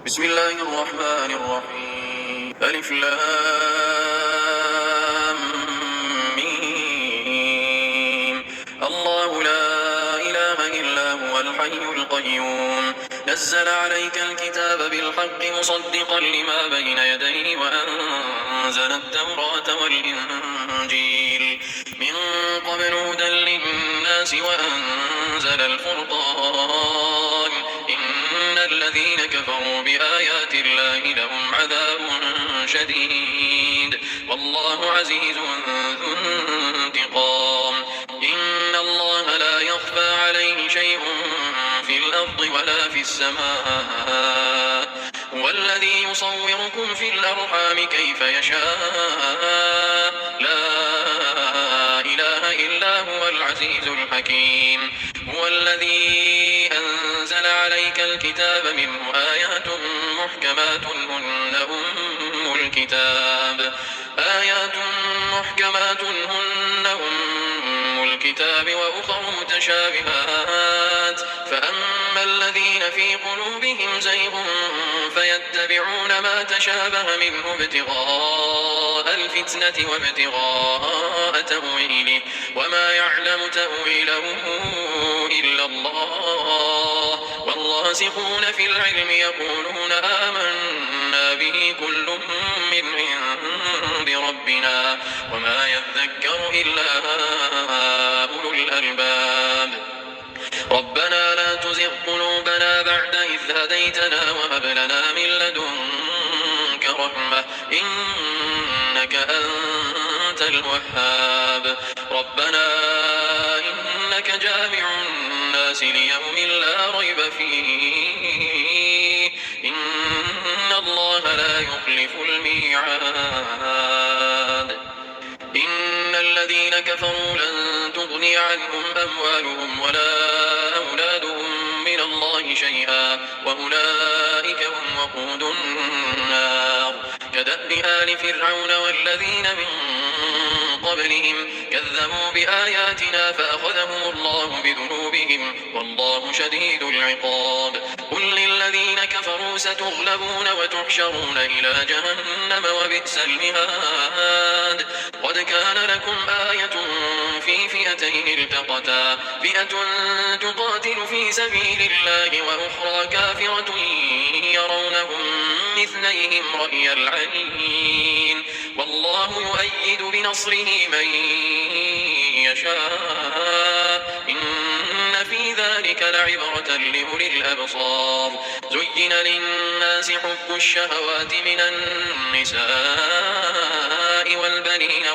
بسم الله الرحمن الرحيم. ألف لام ميم. الله لا إله إلا هو الحي القيوم. نزل عليك الكتاب بالحق مصدقا لما بين يديه وأنزل التوراة والإنجيل من قبل هدى للناس وأنزل الفرقان. إن الذين كفروا بآيات الله لهم عذاب شديد والله عزيز ذو انتقام. إن الله لا يخفى عليه شيء في الأرض ولا في السماء. هو الذي يصوركم في الأرحام كيف يشاء. لا إله إلا هو العزيز الحكيم. هو الذي أنزل عليك الكتاب منه آيات محكمات هن أم الكتاب. وأخر متشابهات. فأما الذين في قلوبهم زيغ فيتبعون ما تشابه منه ابتغاء الفتنة وابتغاء تأويله وما يعلم تأويله إلا الله والراسخون في العلم يقولون آمنا به كل من عند ربنا وما يذكر إلا أولو الألباب. ربنا لا تزغ قلوبنا بعد إذ هديتنا وهب لنا من لدنك رحمة إنك أنت الوهاب. ربنا إنك جامع الناس ليوم لا ريب فيه إن الله لا يخلف الميعاد. إن الذين كفروا لن تغني عنهم أموالهم ولا أولادهم من الله شيئا وأولئك هم وقود النار. كدأب آل فرعون والذين من قبلهم كذبوا بآياتنا فأخذهم الله بذنوبهم والله شديد العقاب. قل للذين كفروا ستغلبون وتحشرون إلى جهنم وبئس المهاد. قد كان لكم آية في فئتين التقتا فئة تقاتل في سبيل الله وأخرى كافرة يرونهم مثليهم رأي العين والله يؤيد بنصره من يشاء إن في ذلك لعبرة لأولي الأبصار. زين للناس حب الشهوات من النساء والبنين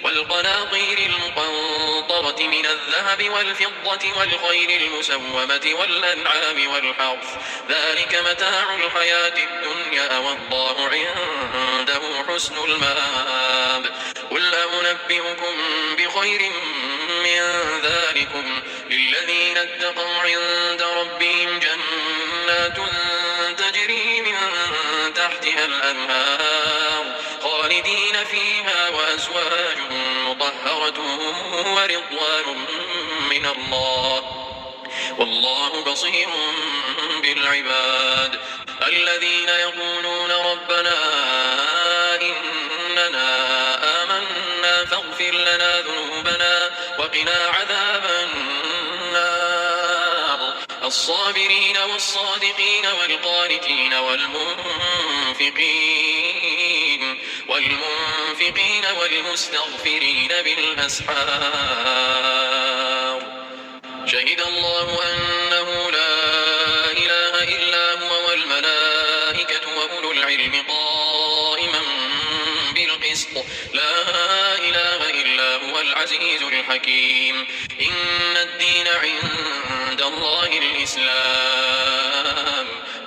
والقناطير المقنطرة من الذهب والفضة والخيل المسومة والأنعام والحرث ذلك متاع الحياة الدنيا والله عنده حسن المآب. قل أنبئكم بخير من ذلكم للذين اتقوا عند ربهم جنات تجري من تحتها الأنهار خالدين فيها وأزواج مطهرة ورضوان من الله والله بصير بالعباد. الذين يقولون ربنا إننا آمنا فاغفر لنا ذنوبنا وقنا عذاب النار. الصابرين والصادقين والقانتين والمنفقين والمستغفرين بالأسحار. شهد الله أنه لا إله إلا هو والملائكة وأولو العلم قائما بالقسط لا إله إلا هو العزيز الحكيم. إن الدين عند الله الإسلام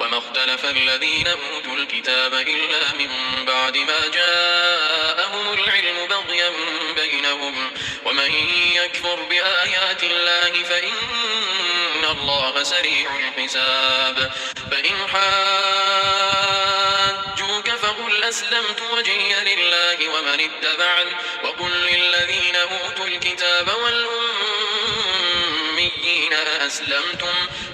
وما اختلف الذين أوتوا الكتاب إلا من بعد ما جاءهم العلم بغيا بينهم ومن يكفر بآيات الله فإن الله سريع الحساب. فإن حاجوك فقل أسلمت وجهي لله ومن اتبعني وقل للذين أوتوا الكتاب والأميين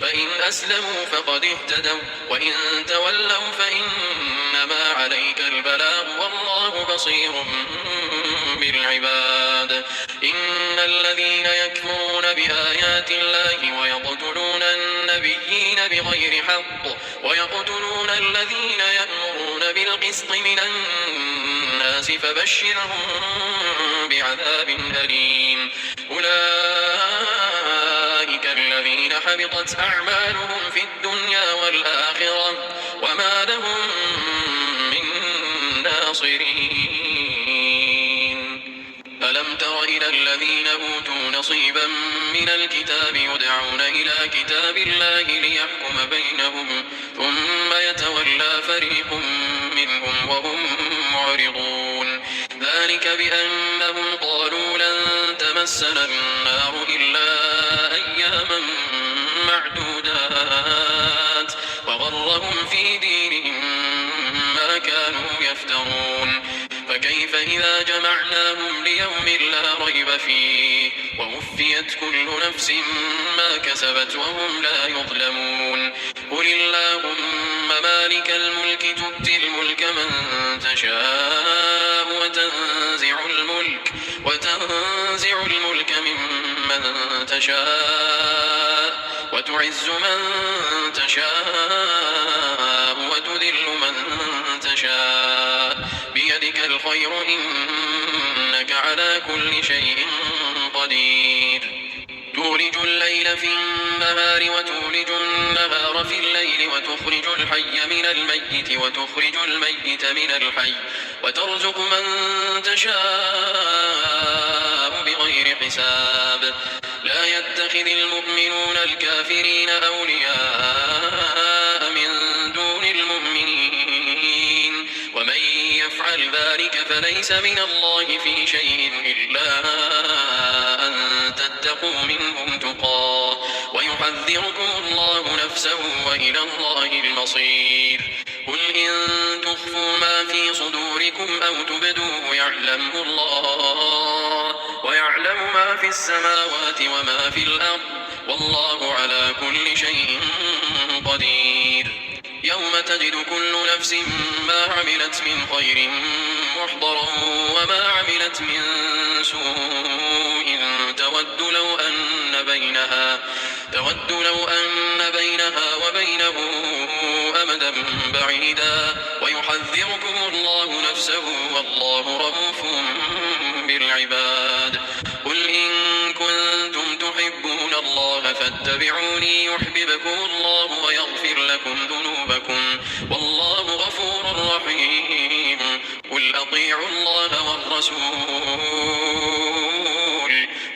فإن أسلموا فقد اهتدوا وإن تولوا فإنما عليك البلاغ والله بصير بالعباد. إن الذين يكفرون بآيات الله ويقتلون النبيين بغير حق ويقتلون الذين يأمرون بالقسط من الناس فبشرهم بعذاب أليم. أولئك الذين حبطت أعمالهم في الدنيا والآخرة وما لهم من ناصرين. ألم تر إلى الذين أوتوا نصيبا من الكتاب يدعون إلى كتاب الله ليحكم بينهم ثم يتولى فريق منهم وهم معرضون. ذلك بأنهم قالوا لن تمسنا النار إلا أياما معدودات وغرهم في دينهم ما كانوا يفترون. فكيف إذا جمعناهم ليوم لا ريب فيه ووفيت كل نفس ما كسبت وهم لا يظلمون. قل اللهم مالك الملك تؤتي الملك من تشاء وتنزع الملك ممن تشاء وتعز من تشاء وتذل من تشاء بيدك الخير إنك على كل شيء قدير. تولج الليل في النهار وتولج النهار في الليل وتخرج الحي من الميت وتخرج الميت من الحي وترزق من تشاء بغير حساب. لا يتخذ المؤمنون الكافرين أولياء من دون المؤمنين ومن يفعل ذلك فليس من الله في شيء إلا أن تتقوا منهم تقاه ويحذركم الله نفسه وإلى الله المصير. قل إن تخفوا ما في صدوركم أو تبدوه يعلمه الله ويعلم ما في السماوات وما في الأرض والله على كل شيء قدير. يوم تجد كل نفس ما عملت من خير محضرا وما عملت من سوء تود لو أن بينها وبينه أمدا بعيدا ويحذركم الله نفسه والله رؤوف بالعباد. قل إن كنتم تحبون الله فاتبعوني يحببكم الله ويغفر لكم ذنوبكم والله غفور رحيم. قل أطيعوا الله والرسول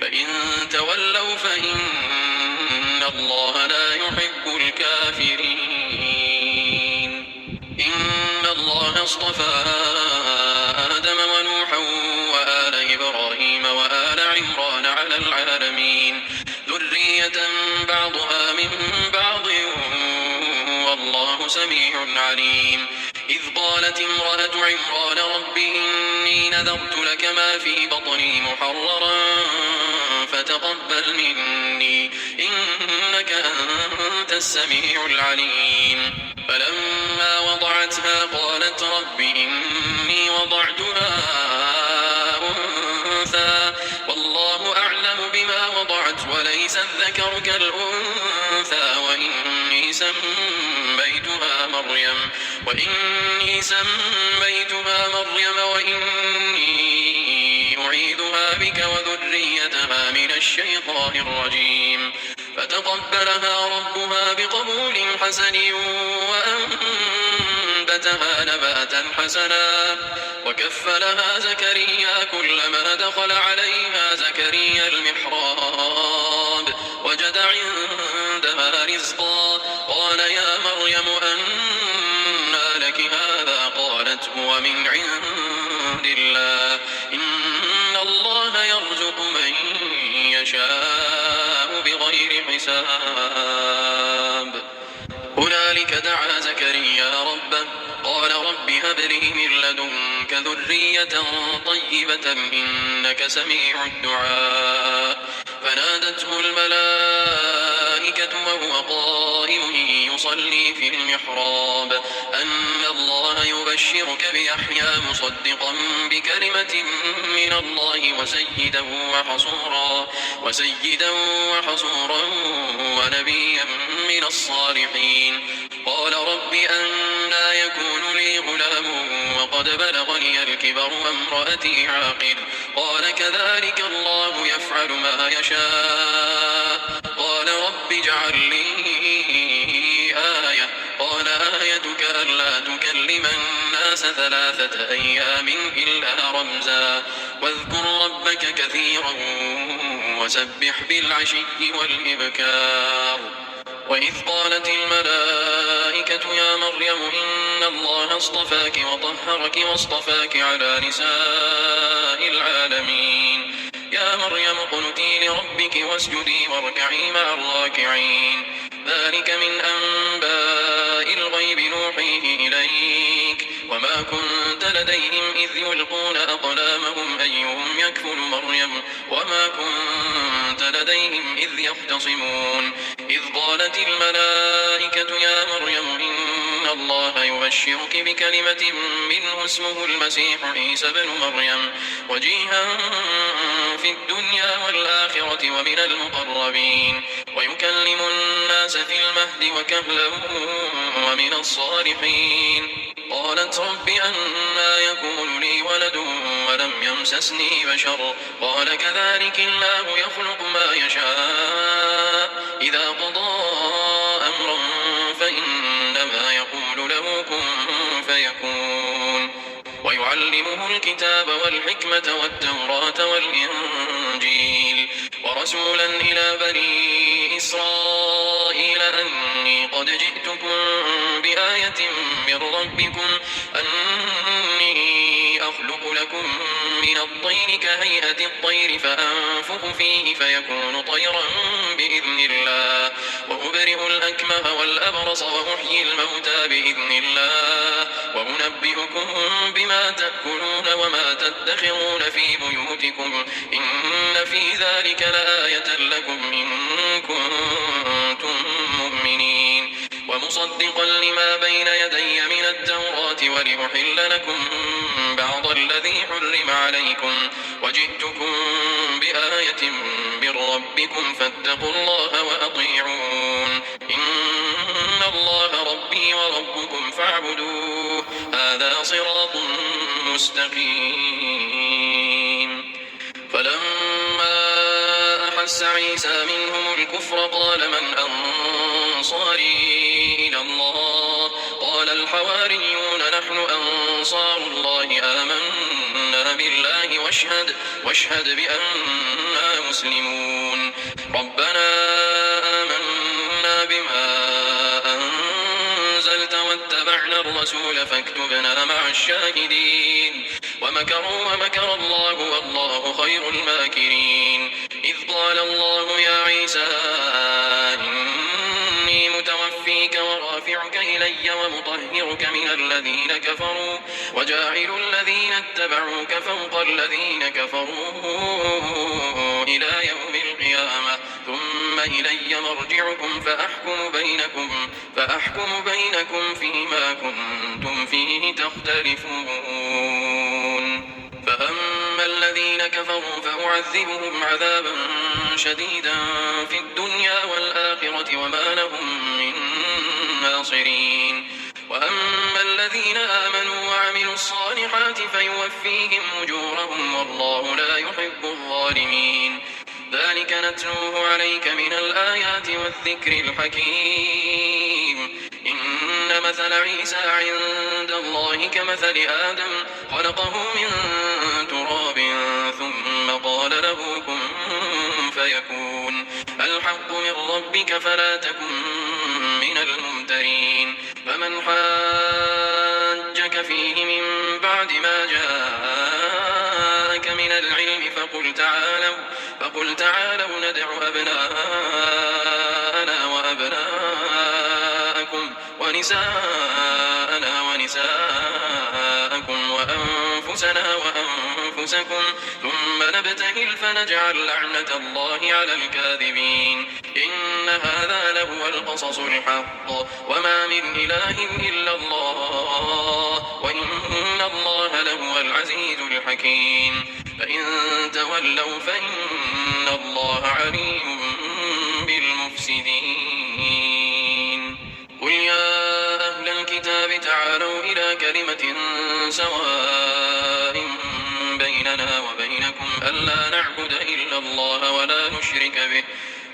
فإن تولوا فإن الله لا يحب الكافرين. إن الله اصطفى آدم ونوحا وآل إبراهيم وآل عمران على العالمين ذرية بعضها من بعض والله سميع عليم. إذ قالت امرأة عمران رب إني نذرت لك ما في بطني محررا فتقبل مني إنك أنت السميع العليم. فلما وضعتها قالت رب إني وضعتها أنثى والله أعلم بما وضعت وليس الذكر كالأنثى وإني سميتها مريم وإني أعيذها بك وذريتها من الشيطان الرجيم. فتقبلها ربها بقبول حسن وأنبتها نباتا حسنا وكفلها زكريا كلما دخل عليها زكريا المحراب وجد عندها رزقا قال يا مريم أنى لك هذا قالت هو من عند الله إن الله يرزق من يشاء بغير حساب. هنالك دعا زكريا ربه قال رب هب لي من لدنك ذرية طيبة إنك سميع الدعاء. فنادته الملائكة وهو قائم يصلي في المحراب أن الله يبشرك بيحيى مصدقا بكلمة من الله وسيدا ونبيا من الصالحين. قال رب أنى يكون لي غلام وقد بلغني الكبر وامرأتي عاقر قال كذلك الله يفعل ما يشاء. قال رب اجعل لي آية قال آيتك ألا تكلم الناس 3 أيام إلا رمزا واذكر ربك كثيرا وسبح بالعشي والإبكار. وإذ قالت الملائكة يا مريم إن الله اصطفاك وطهرك واصطفاك على نساء العالمين يا مريم اقنتي لربك واسجدي واركعي مع الراكعين. ذلك من أنباء الغيب نوحيه إليك وما كنت لديهم إذ يلقون أقلامهم أيهم يكفل مريم وما كنت لديهم إذ يختصمون. إذ قالت الملائكة يا مريم إن الله يبشرك بكلمة منه اسمه المسيح عيسى بن مريم وجيها في الدنيا والآخرة ومن المقربين ويكلم الناس في المهد وكهلا ومن الصالحين. قالت رب أنى يكون لي ولد ولم يمسسني بشر قال كذلك الله يخلق ما يشاء إذا قضى أمرا فإنما يقول له كن فيكون. ويعلمه الكتاب والحكمة والتوراة والإنجيل ورسولا إلى بني إسرائيل أني قد جئتكم بآية من ربكم أني أخلق لكم من الطين كهيئة الطير فأنفخ فيه فيكون طيرا بإذن الله وأبرئ الأكمه والأبرص وأحيي الموتى بإذن الله وأنبئكم بما تأكلون وما تدخرون في بيوتكم إن في ذلك لآية لكم إن كنتم مؤمنين. ومصدقا لما بين يدي من التوراة ولأحل لكم بعض الذي حرم عليكم وجئتكم بآية من ربكم فاتقوا الله وأطيعون إن الله ربي وربكم فاعبدوه هذا صراط مستقيم. فلما أحس عيسى منهم الكفر قال من أنصاري إلى الله قال الحواريون نحن أنصار الله آمنا بالله واشهد بأننا مسلمون. ربنا آمنا بما أنزلت واتبعنا الرسول فاكتبنا مع الشاهدين. ومكروا ومكر الله والله خير الماكرين. إذ قال الله يا عيسى إني متوفيك ورافعك إلي ومطهرك من الذين كفروا وجاعل الذين اتبعوك فوق الذين كفروا إلى يوم القيامة ثم إلي مرجعكم فأحكم بينكم فيما كنتم فيه تختلفون. فأما الذين كفروا فأعذبهم عذابا شديدا في الدنيا والآخرة وما لهم من ناصرين. وأما الذين آمنوا وعملوا الصالحات فيوفيهم أجورهم والله لا يحب الظالمين. ذلك نتلوه عليك من الآيات والذكر الحكيم. إن مثل عيسى عند الله كمثل آدم خلقه من تراب ثم قال له كن فيكون. الحق من ربك فلا تكن من الممترين. فمن حاجك فيه من بعد ما جاءك من العلم فقل تعالوا ندع أبناءنا وأبناءكم ونساءنا ونساءكم أنفسنا وأنفسكم ثم نبتهل فنجعل لعنة الله على الكاذبين إن هذا لهو القصص الحق وما من إله إلا الله وإن الله لهو العزيز الحكيم فإن تولوا فإن الله عليم بالمفسدين قل يا أهل الكتاب تعالوا إلى كلمة سواء بيننا وبينكم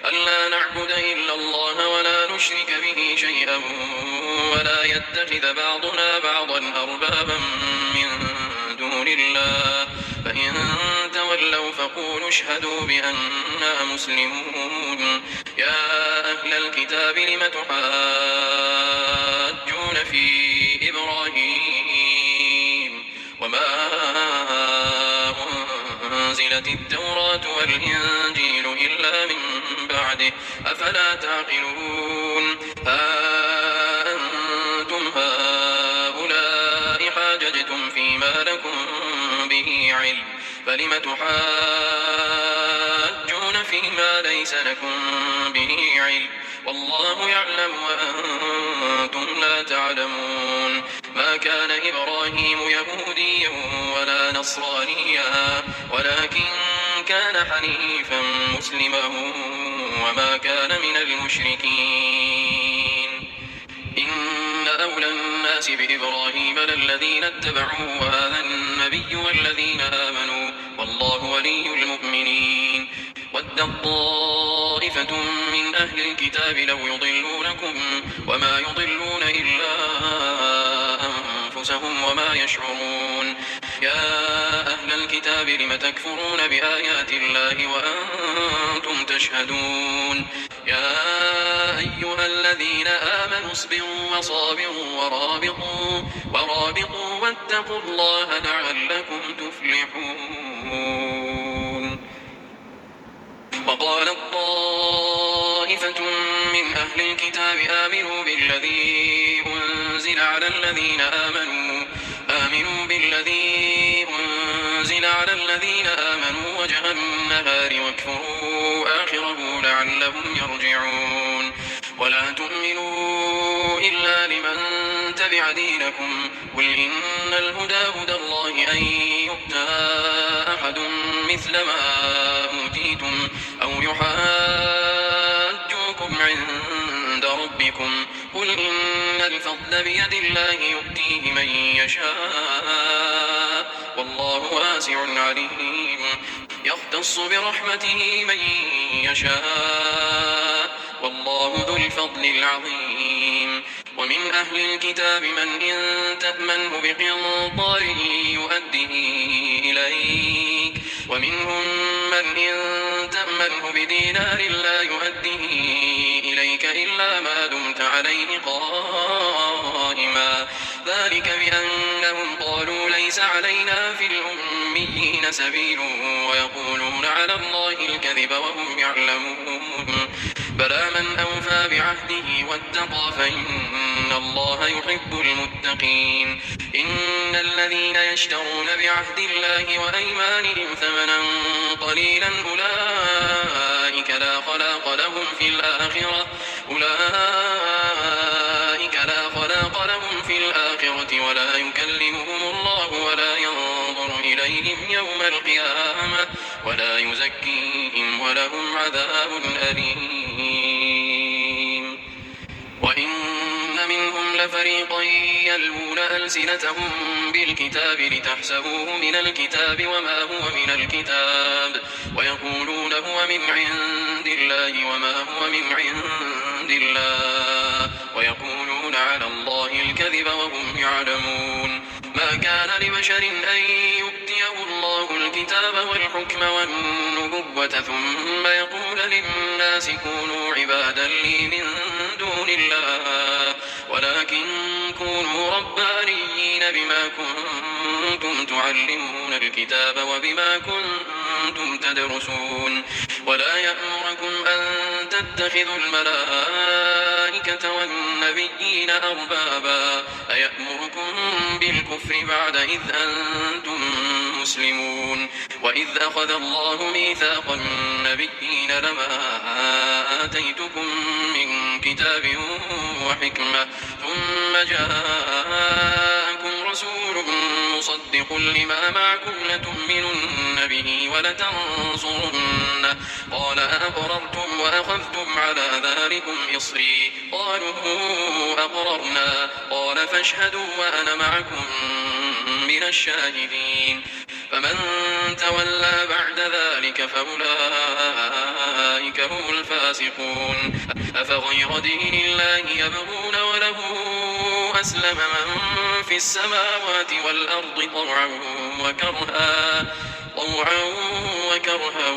ألا نعبد إلا الله ولا نشرك به شيئا ولا يتخذ بعضنا بعضا أربابا من دون الله فإن تولوا فقولوا اشهدوا بأننا مسلمون يا أهل الكتاب لم تحاجون في إبراهيم وما أنزلت التوراة والإنجيل إلا من بعده أفلا تعقلون ها أنتم هؤلاء حاججتم فيما لكم به علم فلم تحاجون فيما ليس لكم به علم والله يعلم وأنتم لا تعلمون ما كان إبراهيم يهوديا ولا نصرانيا ولكن كان حنيفا مسلما وما كان من المشركين إن أولى الناس بإبراهيم للذين اتبعوه وهذا النبي والذين آمنوا والله ولي المؤمنين ودت طائفة من أهل الكتاب لو يضلونكم وما يضلون إلا أنفسهم وما يشعرون يا أهل الكتاب لم تكفرون بآيات الله وأنتم تشهدون يا أيها الذين آمنوا اصبروا وصابروا ورابطوا واتقوا الله لعلكم تفلحون وقالت طائفة من أهل الكتاب آمنوا بالذي أنزل على الذين آمنوا وجه النهار واكفروا آخره لعلهم يرجعون ولا تؤمنوا إلا لمن تبع دينكم قل إن الهدى هدى الله أن يؤتى أحد مثل ما أوتيتم أو يحاجوكم عند ربكم قل إن الفضل بيد الله يؤتيه من يشاء والله واسع عليم يختص برحمته من يشاء والله ذو الفضل العظيم ومن أهل الكتاب من إن تأمنه بقنطار يؤده إليك ومنهم من إن تأمنه بدينار لا يؤده إليك إلا ما دمت عليه قائما ذلك بأنهم قالوا ليس علينا في الأميين سبيل ويقولون على الله الكذب وهم يعلمون بلى من أوفى بعهده واتقى فإن الله يحب المتقين إن الذين يشترون بعهد الله وأيمانهم ثمنا قليلا أولئك لا خلاق لهم في الآخرة ولا يكلمهم الله ولا ينظر إليهم يوم القيامة ولا يزكيهم ولهم عذاب أليم وإن منهم لفريقا يلوون ألسنتهم بالكتاب لتحسبوه من الكتاب وما هو من الكتاب ويقولون هو من عند الله وما هو من عند الله ويقولون على الله الكذب وهم يعلمون ما كان لبشر أن يؤتيه الله الكتاب والحكم والنبوة ثم يقول للناس كونوا عبادا لي من دون الله ولكن كونوا ربانيين بما كنتم تعلمون الكتاب وبما كنتم تدرسون ولا يأمركم أن تتخذوا الملائكة والملائكة والنبيين أربابا أيأمركم بالكفر بعد إذ أنتم مسلمون وإذ أخذ الله ميثاق النبيين لما آتيتكم من كتاب وحكمة ثم جاءكم رسول مصدق لما معكم لتؤمنن به ولتنصرنه قال أقررتم وأخذتم على ذلكم إصري قالوا أقررنا قال فاشهدوا وأنا معكم من الشاهدين فمن تولى بعد ذلك فأولئك هم الفاسقون أفغير دين الله يبغون وله أسلم من في السماوات والأرض طوعا وكرها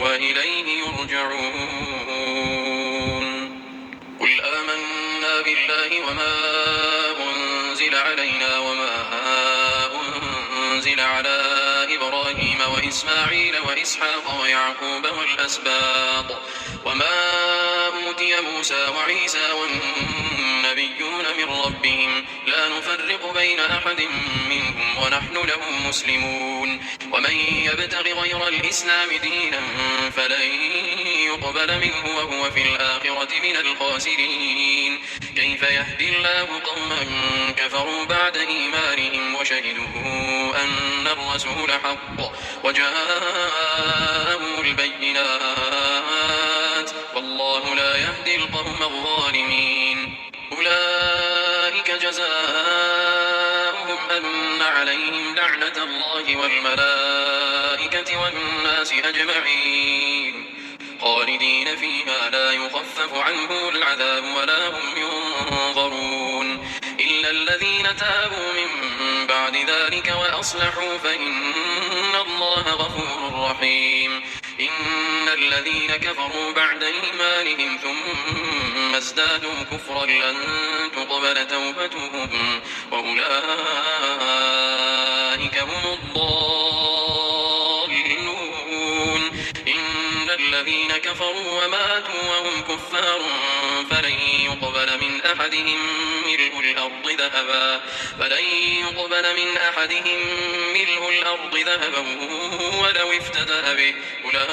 وإليه يرجعون قل آمنا بالله وما أنزل علينا وما أنزل على إبراهيم وإسماعيل وإسحاق ويعقوب والأسباط وما أوتي موسى وعيسى والنبيون من ربهم لا نفرق بين أحد منهم ونحن له مسلمون ومن يبتغ غير الإسلام دينا فلن يقبل منه وهو في الآخرة من الخاسرين كيف يهدي الله قوما كفروا بعد إيمانهم وشهدوا أن الرسول حق وجاءهم البينات والله لا يهدي القوم الظالمين أولئك جزاؤهم أن عليهم لعنة الله والملائكة والناس أجمعين خالدين فيها لا يخفف عنهم العذاب ولا هم ينظرون إلا الذين تابوا من بعد ذلك وأصلحوا فإن الله غفور رحيم إن الذين كفروا بعد إيمانهم ثم ازدادوا كفرا لن تقبل توبتهم وأولئك هم الضالون إن الذين كفروا وماتوا وهم كفار فلن يقبل من أحدهم ملء الأرض ذهبا ولو افتدى به أولئك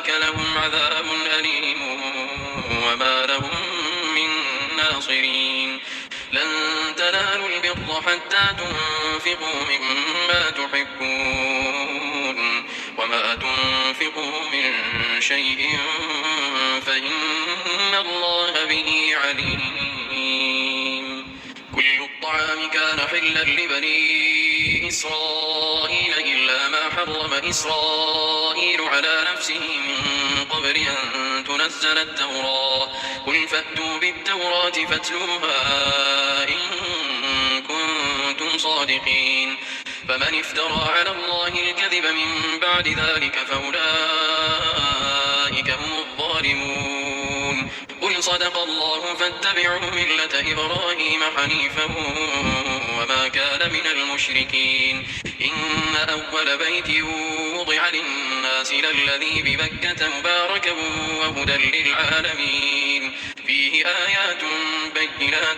لهم عذاب أليم وما لهم من ناصرين لن تنالوا البر حتى تنفقوا مما تحبون وما تنفقوا من شيء فإن الله به عليم كل الطعام كان حلا لبني إسرائيل إلا ما حرم إسرائيل على نفسه من قبل أن تنزل التوراة قل فأتوا بالتوراة فاتلوها إن كنتم صادقين فمن افترى على الله الكذب من بعد ذلك فأولئك هم الظالمون قل صدق الله فاتبعوا ملة إبراهيم حنيفا وما كان من المشركين إن أول بيت وضع للناس للذي ببكة مباركا وهدى للعالمين فيه آيات بينات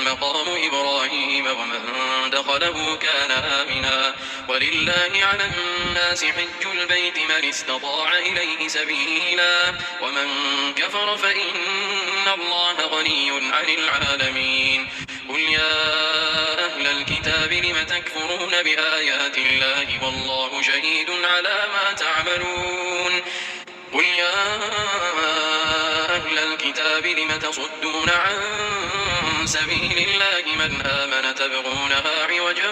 مقام إبراهيم ومن دخله كان آمنا ولله على الناس حج البيت من استطاع إليه سبيلا ومن كفر فإن الله غني عن العالمين قل يا أهل الكتاب لم تكفرون بآيات الله والله شهيد على ما تعملون قل يا أهل الكتاب لم تصدون عن سبيل الله من آمن تبغونها عوجا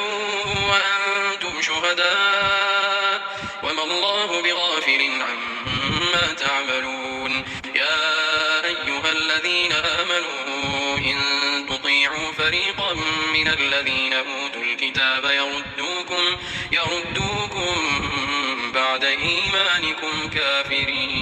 وأنتم شهداء وما الله بغافل عما تعملون يا أيها الذين آمنوا إن تطيعوا فريقا من الذين أوتوا الكتاب يردوكم بعد إيمانكم كافرين